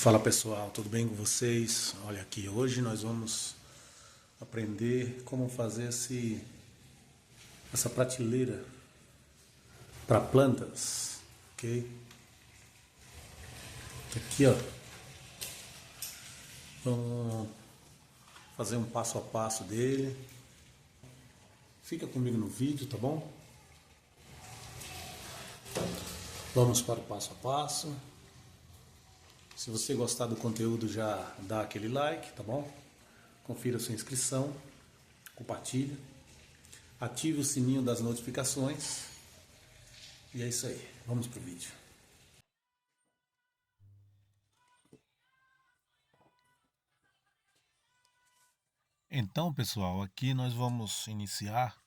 Fala pessoal, tudo bem com vocês? Olha aqui, hoje nós vamos aprender como fazer essa prateleira para plantas, ok? Aqui ó, vamos fazer um passo a passo dele. Fica comigo no vídeo, tá bom? Vamos para o passo a passo. Se você gostar do conteúdo, já dá aquele like, tá bom? Confira sua inscrição, compartilha, ative o sininho das notificações e é isso aí. Vamos pro vídeo. Então, pessoal, aqui nós vamos iniciar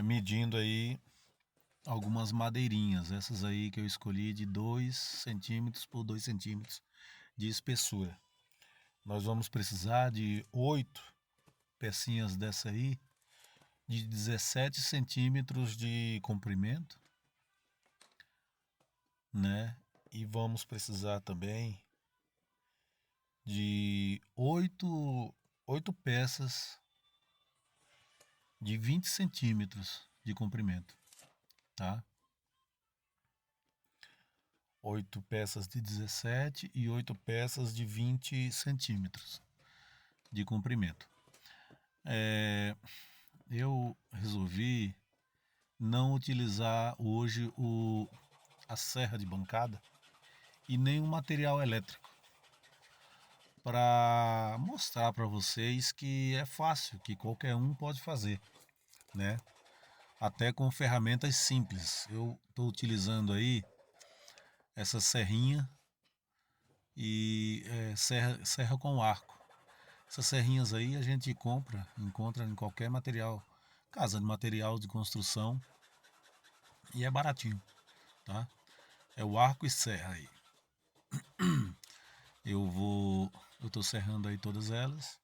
medindo aí algumas madeirinhas, essas aí que eu escolhi de 2 centímetros por 2 centímetros de espessura. Nós vamos precisar de 8 pecinhas dessa aí, de 17 centímetros de comprimento, né? E vamos precisar também de 8 peças de 20 centímetros de comprimento, tá? 8 peças de 17 e 8 peças de 20 centímetros de comprimento. Eu resolvi não utilizar hoje a serra de bancada e nem o material elétrico para mostrar para vocês que é fácil, que qualquer um pode fazer, né? Até com ferramentas simples. Eu estou utilizando aí essa serrinha e serra com arco. Essas serrinhas aí a gente encontra em qualquer material, casa de material de construção, e é baratinho, tá? É o arco e serra aí. Eu tô serrando aí todas elas.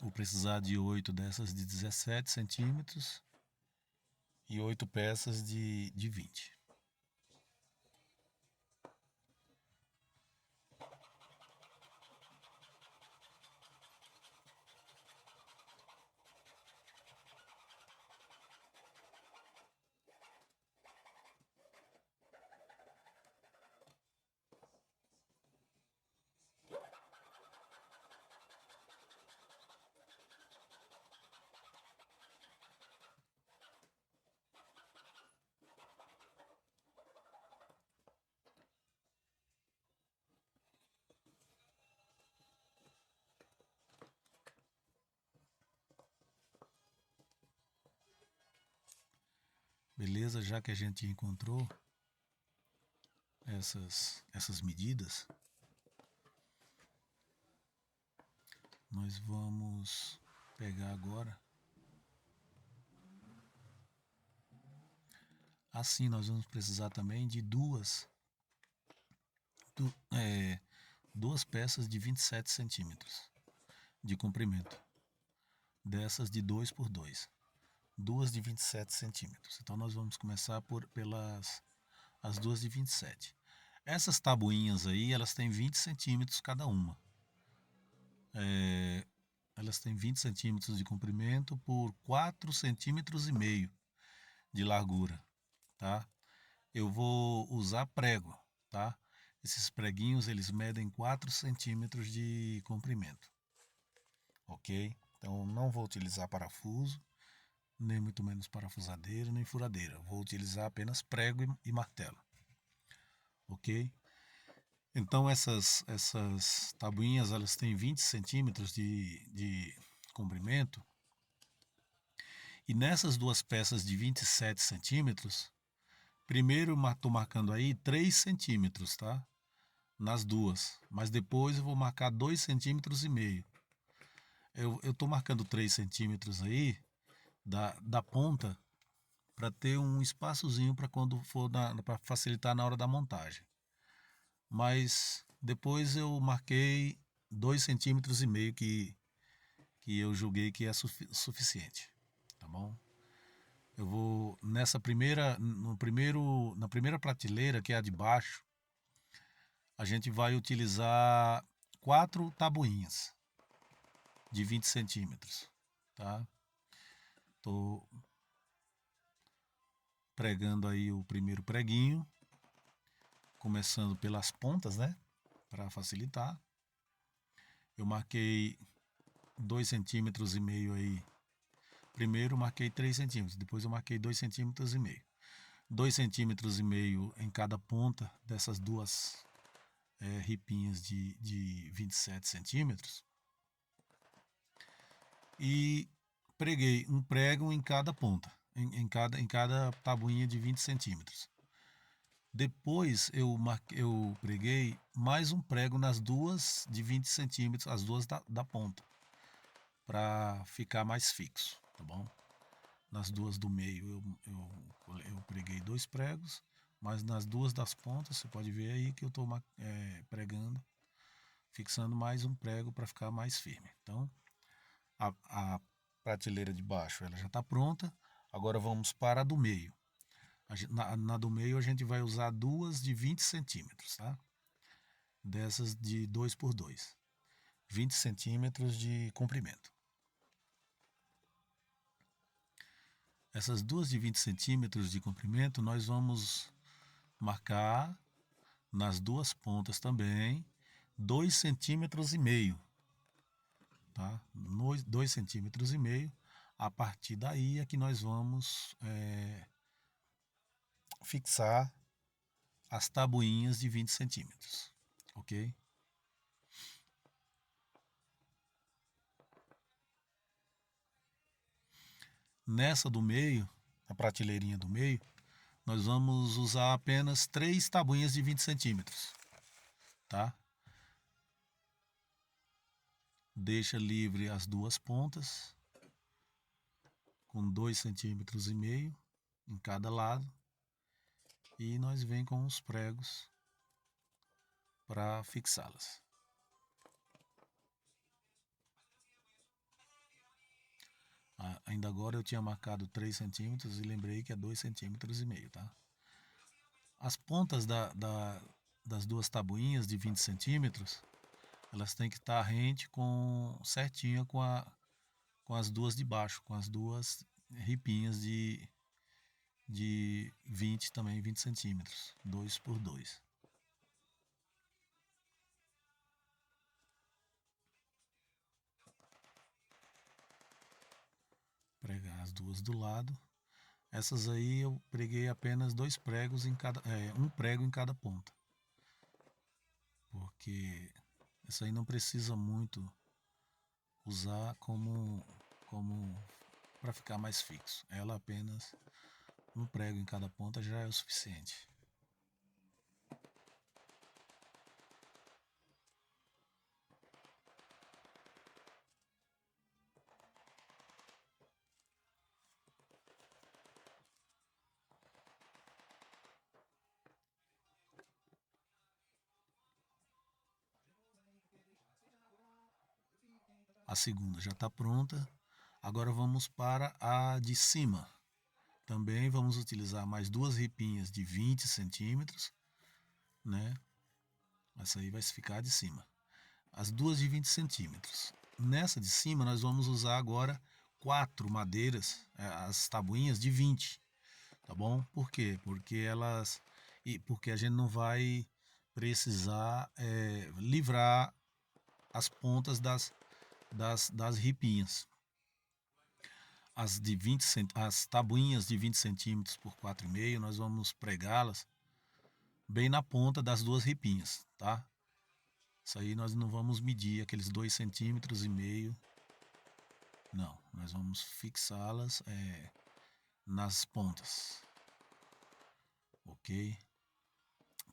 Vou precisar de 8 dessas de 17 centímetros e 8 peças de 20. Beleza? Já que a gente encontrou essas medidas, nós vamos pegar agora. Assim, nós vamos precisar também de duas peças de 27 centímetros de comprimento. Dessas de 2 por 2. Duas de 27 centímetros. Então nós vamos começar pelas as duas de 27. Essas tabuinhas aí, elas têm 20 centímetros cada uma. Elas têm 20 centímetros de comprimento por 4 centímetros e meio de largura, tá? Eu vou usar prego, tá? Esses preguinhos, eles medem 4 centímetros de comprimento, ok? Então não vou utilizar parafuso, nem muito menos parafusadeira, nem furadeira. Vou utilizar apenas prego e martelo, ok? Então essas tabuinhas, elas têm 20 centímetros de comprimento, e nessas duas peças de 27 centímetros, primeiro estou marcando aí 3 centímetros, tá? Nas duas, mas depois eu vou marcar 2 centímetros e meio. Eu estou marcando 3 centímetros aí da ponta para ter um espaçozinho para quando for para facilitar na hora da montagem. Mas depois eu marquei 2 centímetros e meio que eu julguei que é suficiente, tá bom? Eu vou nessa primeira, no primeiro, na primeira prateleira, que é a de baixo, a gente vai utilizar 4 tabuinhas de 20 centímetros, tá? Tô pregando aí o primeiro preguinho, começando pelas pontas, né? Para facilitar. Eu marquei 2,5 centímetros aí. Primeiro marquei 3 centímetros, depois eu marquei 2,5 centímetros. 2,5 centímetros em cada ponta dessas duas ripinhas de 27 centímetros. E preguei um prego em cada ponta, em cada tabuinha de 20 centímetros. Depois eu preguei mais um prego nas duas de 20 centímetros, as duas da ponta, para ficar mais fixo, tá bom? Nas duas do meio eu preguei 2 pregos, mas nas duas das pontas você pode ver aí que eu estou pregando, fixando mais um prego para ficar mais firme. Então a prateleira de baixo ela já está pronta, agora vamos para a do meio. Na do meio a gente vai usar duas de 20 centímetros, tá? Dessas de 2 por 2, 20 centímetros de comprimento. Essas duas de 20 centímetros de comprimento nós vamos marcar nas duas pontas também 2,5 centímetros, tá? 2,5 centímetros. A partir daí é que nós vamos fixar as tabuinhas de 20 centímetros, ok? Nessa do meio, a prateleirinha do meio, nós vamos usar apenas 3 tabuinhas de 20 centímetros, tá? Deixa livre as duas pontas, com 2,5 centímetros em cada lado, e nós vem com os pregos para fixá-las. Ainda agora eu tinha marcado 3 centímetros e lembrei que é 2,5 centímetros, tá? As pontas das duas tabuinhas de 20 centímetros, elas têm que estar rente certinha com as duas de baixo, com as duas ripinhas de 20 centímetros, 2 por 2. Pregar as duas do lado. Essas aí eu preguei apenas 2 pregos um prego em cada ponta, porque essa aí não precisa muito usar como para ficar mais fixo. Ela apenas um prego em cada ponta já é o suficiente. A segunda já está pronta. Agora vamos para a de cima. Também vamos utilizar mais 2 ripinhas de 20 centímetros, né? Essa aí vai ficar de cima. As duas de 20 centímetros. Nessa de cima nós vamos usar agora 4 madeiras, as tabuinhas de 20, tá bom? Por quê? Porque a gente não vai precisar livrar as pontas das ripinhas. As tabuinhas de 20 centímetros por 4,5 nós vamos pregá-las bem na ponta das duas ripinhas, tá? Isso aí nós não vamos medir aqueles 2,5 centímetros, não, nós vamos fixá-las nas pontas, ok?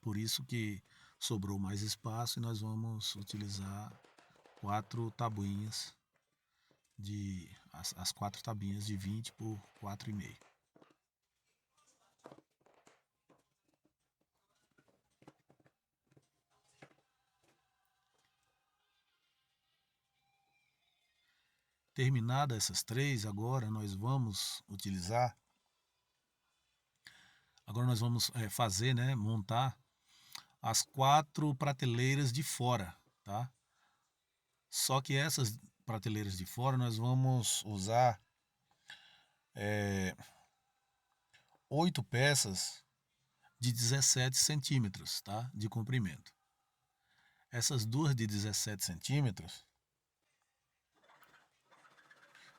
Por isso que sobrou mais espaço e nós vamos utilizar 4 tabuinhas as 4 tabuinhas de 20 por 4,5. Terminadas essas 3, agora nós vamos fazer, né, montar as 4 prateleiras de fora, tá? Só que essas prateleiras de fora nós vamos usar 8 peças de 17 centímetros, tá? De comprimento. Essas duas de 17 centímetros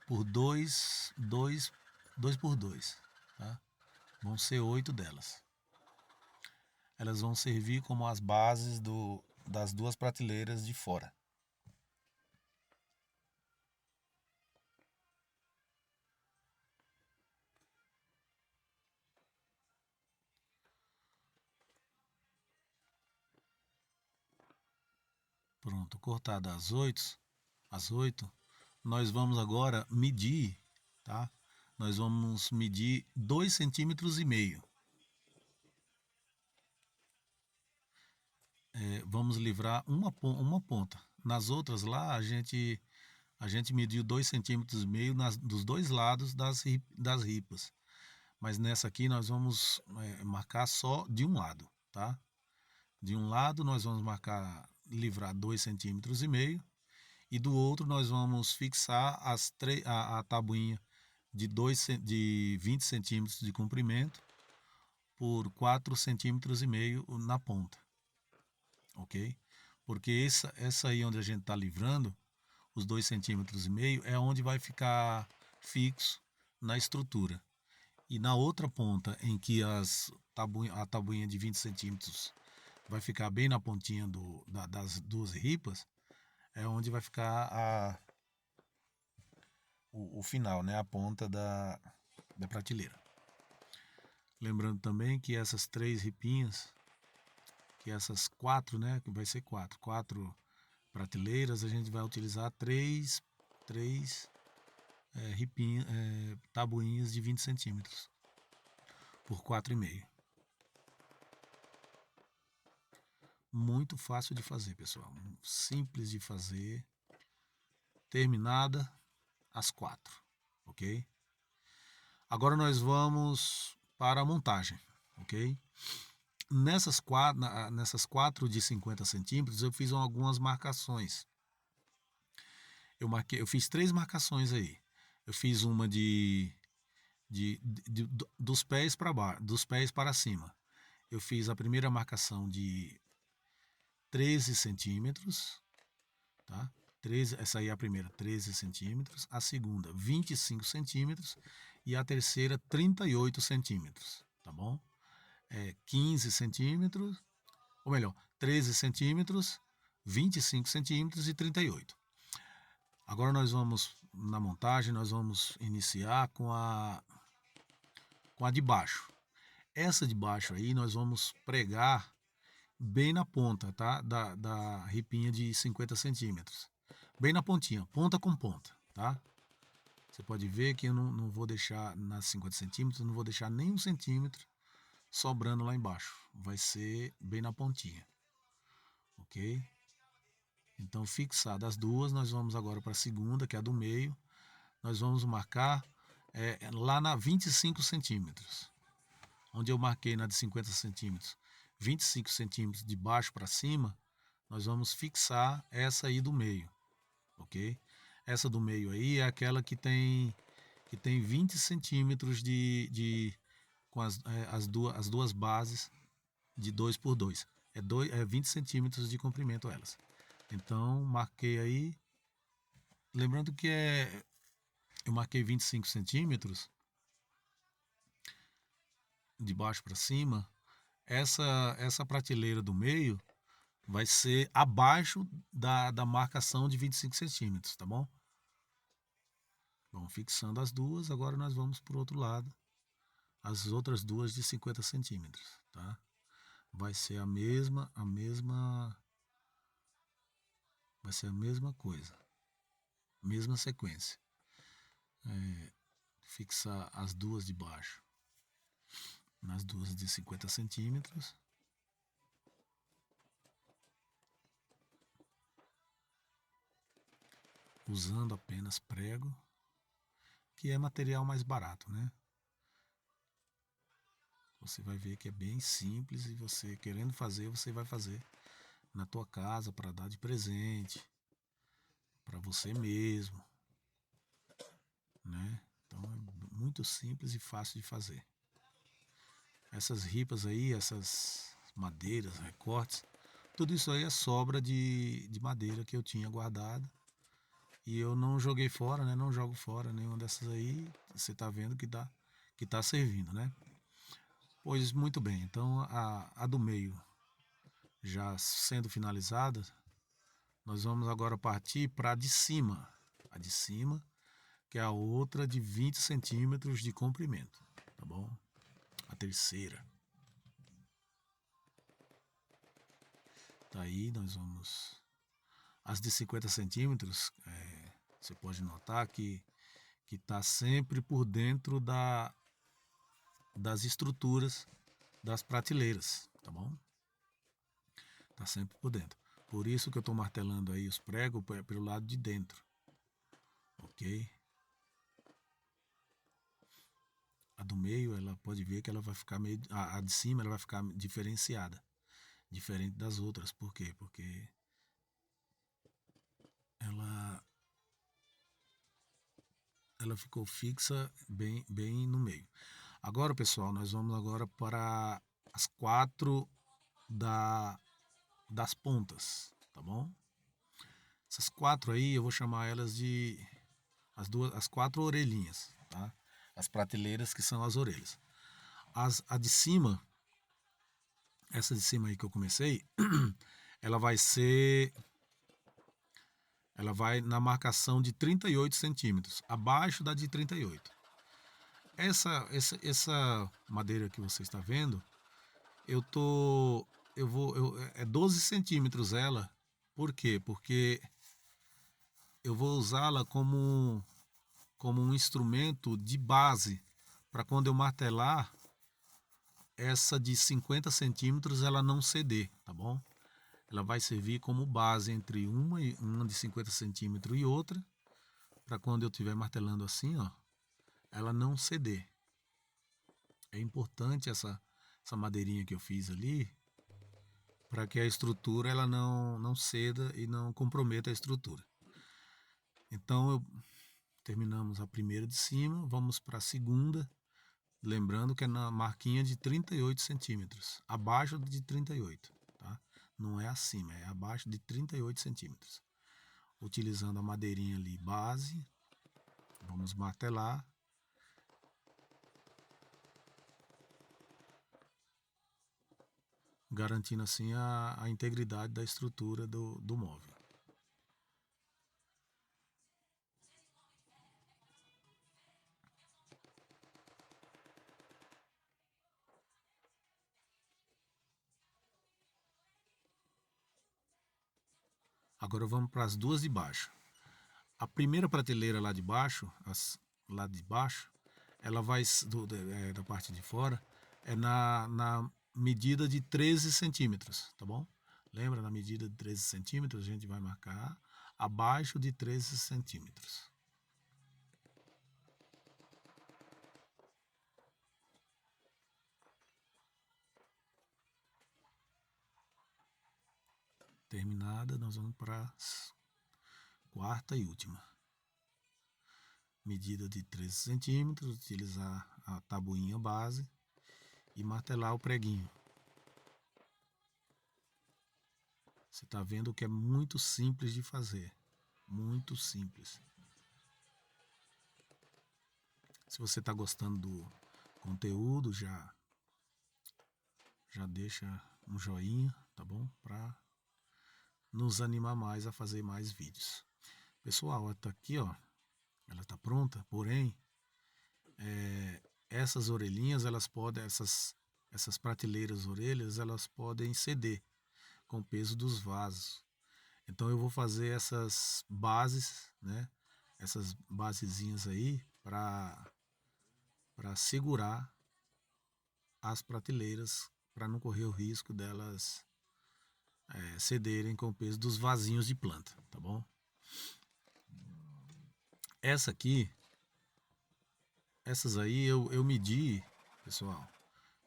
por 2 por 2, tá? Vão ser 8 delas. Elas vão servir como as bases das duas prateleiras de fora. Pronto, cortada as oito, nós vamos agora medir, tá? Nós vamos medir 2,5 cm. Vamos livrar uma ponta. Nas outras lá, a gente mediu 2,5 cm dos dois lados das ripas. Mas nessa aqui nós vamos marcar só de um lado, tá? De um lado nós vamos livrar 2,5 cm e do outro nós vamos fixar a tabuinha de 20 centímetros de comprimento por 4,5 cm na ponta, ok? Porque essa aí onde a gente está livrando, os 2,5 cm é onde vai ficar fixo na estrutura. E na outra ponta, em que a tabuinha de 20 centímetros vai ficar bem na pontinha das duas ripas, é onde vai ficar o final, né? A ponta da prateleira. Lembrando também que essas 3 ripinhas, que essas 4, né? Que vai ser 4 prateleiras, a gente vai utilizar três tabuinhas de 20 centímetros por 4,5. Muito fácil de fazer, pessoal. Simples de fazer. Terminada as 4, ok? Agora nós vamos para a montagem, ok? Nessas 4 de 50 centímetros eu fiz algumas marcações. Eu fiz 3 marcações aí. Eu fiz uma dos pés para baixo, dos pés para cima. Eu fiz a primeira marcação de 13 centímetros, tá? Essa aí é a primeira, 13 centímetros. A segunda, 25 centímetros. E a terceira, 38 centímetros, tá bom? 15 centímetros, ou melhor, 13 centímetros, 25 centímetros e 38. Agora na montagem, nós vamos iniciar com a de baixo. Essa de baixo aí nós vamos pregar bem na ponta, tá? Da ripinha de 50 centímetros. Bem na pontinha, ponta com ponta, tá? Você pode ver que eu não vou deixar nas 50 centímetros, não vou deixar nem 1 centímetro sobrando lá embaixo. Vai ser bem na pontinha, ok? Então, fixadas as duas, nós vamos agora para a segunda, que é a do meio. Nós vamos marcar lá na 25 centímetros. Onde eu marquei na de 50 centímetros, 25 centímetros de baixo para cima, nós vamos fixar essa aí do meio, ok? Essa do meio aí é aquela que tem 20 centímetros com as duas bases de 2 por 2. É 20 centímetros de comprimento elas. Então, marquei aí. Lembrando que eu marquei 25 centímetros de baixo para cima. Essa prateleira do meio vai ser abaixo da marcação de 25 centímetros, tá bom? Vamos fixando as duas, agora nós vamos para o outro lado, as outras duas de 50 centímetros, tá? Vai ser vai ser a mesma coisa, mesma sequência. Fixar as duas de baixo nas duas de 50 centímetros. Usando apenas prego, que é material mais barato, né? Você vai ver que é bem simples e você querendo fazer, você vai fazer na tua casa para dar de presente, para você mesmo, né? Então é muito simples e fácil de fazer. Essas ripas aí, essas madeiras, recortes, tudo isso aí é sobra de madeira que eu tinha guardado e eu não joguei fora, né? Não jogo fora nenhuma dessas aí. Você tá vendo que tá servindo, né? Pois muito bem. Então a do meio já sendo finalizada, nós vamos agora partir para a de cima. A de cima, que é a outra de 20 centímetros de comprimento, tá bom? A terceira. Daí nós vamos. As de 50 centímetros, você pode notar que está sempre por dentro das estruturas das prateleiras, tá bom? Está sempre por dentro. Por isso que eu estou martelando aí os pregos pelo lado de dentro, ok? A do meio, ela pode ver que ela vai ficar meio. A de cima ela vai ficar diferenciada, diferente das outras. Por quê? Porque ela, ela ficou fixa bem no meio. Agora, pessoal, nós vamos agora para as quatro das pontas, tá bom? Essas quatro aí eu vou chamar elas de as quatro orelhinhas, tá? As prateleiras que são as orelhas. A de cima, essa de cima aí que eu comecei, ela vai ser, ela vai na marcação de 38 centímetros, abaixo da de 38. Essa madeira que você está vendo, eu tô, é 12 centímetros ela. Por quê? Porque eu vou usá-la como um instrumento de base para quando eu martelar essa de 50 centímetros ela não ceder, tá bom? Ela vai servir como base entre uma de 50 centímetros e outra, para quando eu estiver martelando assim, ó, ela não ceder. É importante essa madeirinha que eu fiz ali, para que a estrutura ela não ceda e não comprometa a estrutura. Então, terminamos a primeira de cima, vamos para a segunda, lembrando que é na marquinha de 38 centímetros, abaixo de 38, tá? Não é acima, é abaixo de 38 centímetros. Utilizando a madeirinha ali base, vamos martelar. Garantindo assim a integridade da estrutura do móvel. Agora vamos para as duas de baixo. A primeira prateleira lá de baixo, lá de baixo, ela vai da parte de fora, é na medida de 13 centímetros, tá bom? Lembra, na medida de 13 centímetros, a gente vai marcar abaixo de 13 centímetros. Terminada, nós vamos para a quarta e última. Medida de 13 centímetros, utilizar a tabuinha base e martelar o preguinho. Você está vendo que é muito simples de fazer, muito simples. Se você está gostando do conteúdo, já deixa um joinha, tá bom? Para nos animar mais a fazer mais vídeos. Pessoal, ela tá aqui, ó, ela tá pronta, porém, essas orelhinhas, elas podem, essas prateleiras orelhas, elas podem ceder com o peso dos vasos. Então eu vou fazer essas bases, né? Essas basezinhas aí para segurar as prateleiras, para não correr o risco delas cederem com o peso dos vasinhos de planta, tá bom? Essa aqui, essas aí eu medi, pessoal,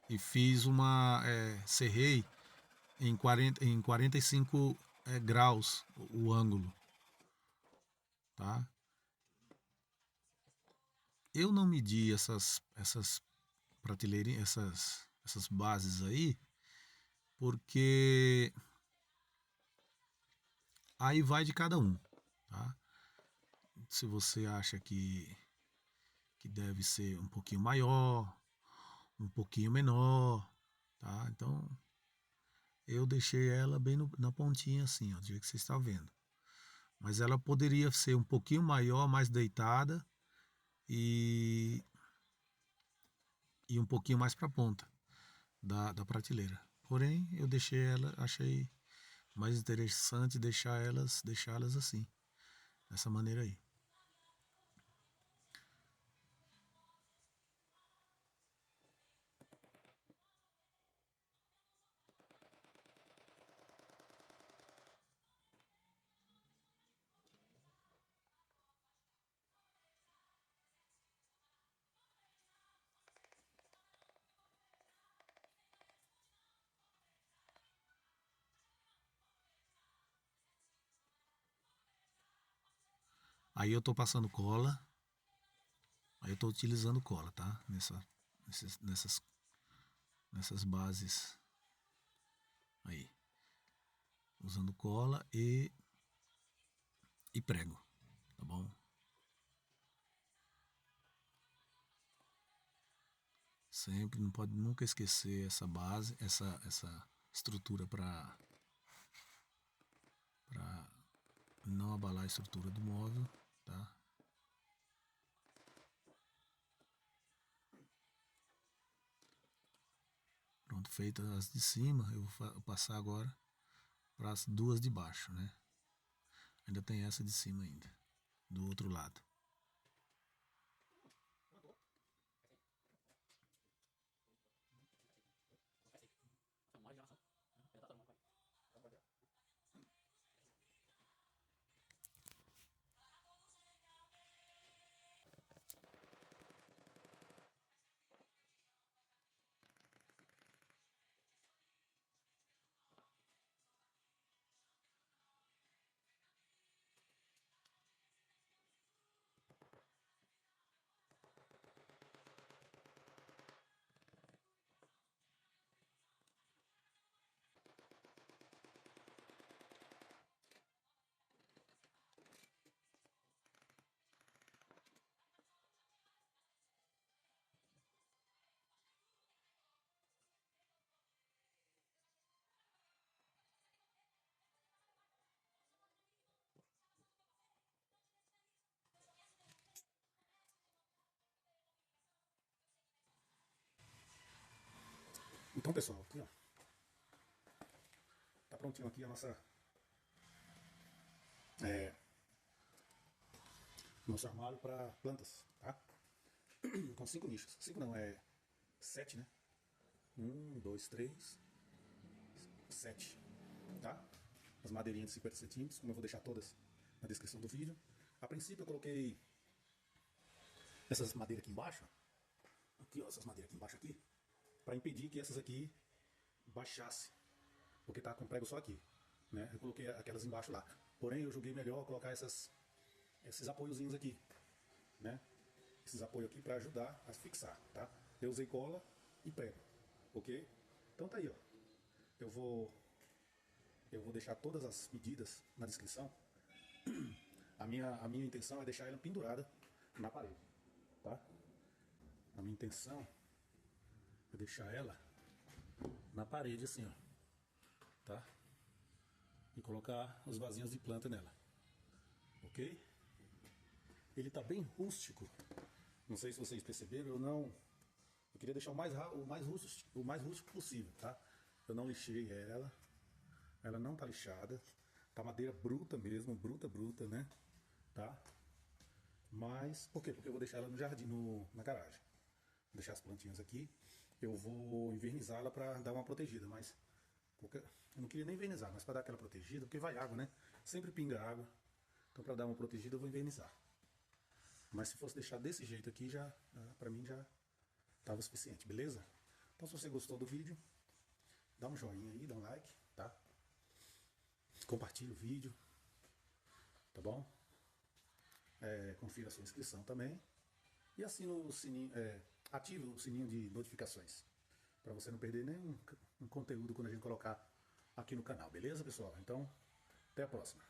e fiz serrei em 45 graus o ângulo, tá? Eu não medi essas prateleirinhas, essas bases aí, porque aí vai de cada um, tá? Se você acha que deve ser um pouquinho maior, um pouquinho menor, tá? Então eu deixei ela bem na pontinha assim, ó, do jeito que você está vendo. Mas ela poderia ser um pouquinho maior, mais deitada e, e um pouquinho mais para a ponta da prateleira. Porém, eu deixei ela, achei mais interessante deixá-las assim, dessa maneira aí. Aí eu tô passando cola, aí eu tô utilizando cola, tá? Nessas bases aí, usando cola e prego, tá bom? Sempre não pode nunca esquecer essa base, essa estrutura para não abalar a estrutura do móvel, tá? Pronto, feitas as de cima, eu vou passar agora para as duas de baixo, né? Ainda tem essa de cima ainda, do outro lado. Então, pessoal, aqui ó, tá prontinho aqui a é, nosso armário para plantas, tá? Com 5 nichos. 5 não, 7, né? 1, 2, 3, 7, tá? As madeirinhas de 50 centímetros, como eu vou deixar todas na descrição do vídeo. A princípio eu coloquei essas madeiras aqui embaixo, aqui ó, essas madeiras aqui embaixo aqui, para impedir que essas aqui baixassem, porque tá com prego só aqui, né? Eu coloquei aquelas embaixo lá. Porém, eu julguei melhor colocar esses apoiozinhos aqui, né? Esses apoios aqui para ajudar a fixar, tá? Eu usei cola e prego, ok? Então tá aí, ó. Eu vou eu vou deixar todas as medidas na descrição. A minha intenção é deixar ela pendurada na parede, tá? A minha intenção é deixar ela na parede assim, ó, tá? E colocar os vasinhos de planta nela, ok? Ele tá bem rústico. Não sei se vocês perceberam, eu não. Eu queria deixar o mais rústico possível, tá? Eu não lixei ela não tá lixada, tá madeira bruta mesmo, bruta, né? Tá? Mas, por quê? Porque eu vou deixar ela no jardim, na garagem. Vou deixar as plantinhas aqui. Eu vou invernizá-la para dar uma protegida, mas eu não queria nem invernizar, mas para dar aquela protegida, porque vai água, né? Sempre pinga água. Então, para dar uma protegida, eu vou invernizar. Mas se fosse deixar desse jeito aqui, para mim já tava o suficiente, beleza? Então, se você gostou do vídeo, dá um joinha aí, dá um like, tá? Compartilhe o vídeo, tá bom? Confira a sua inscrição também. E assina o sininho, ative o sininho de notificações, para você não perder nenhum conteúdo quando a gente colocar aqui no canal, beleza, pessoal? Então, até a próxima.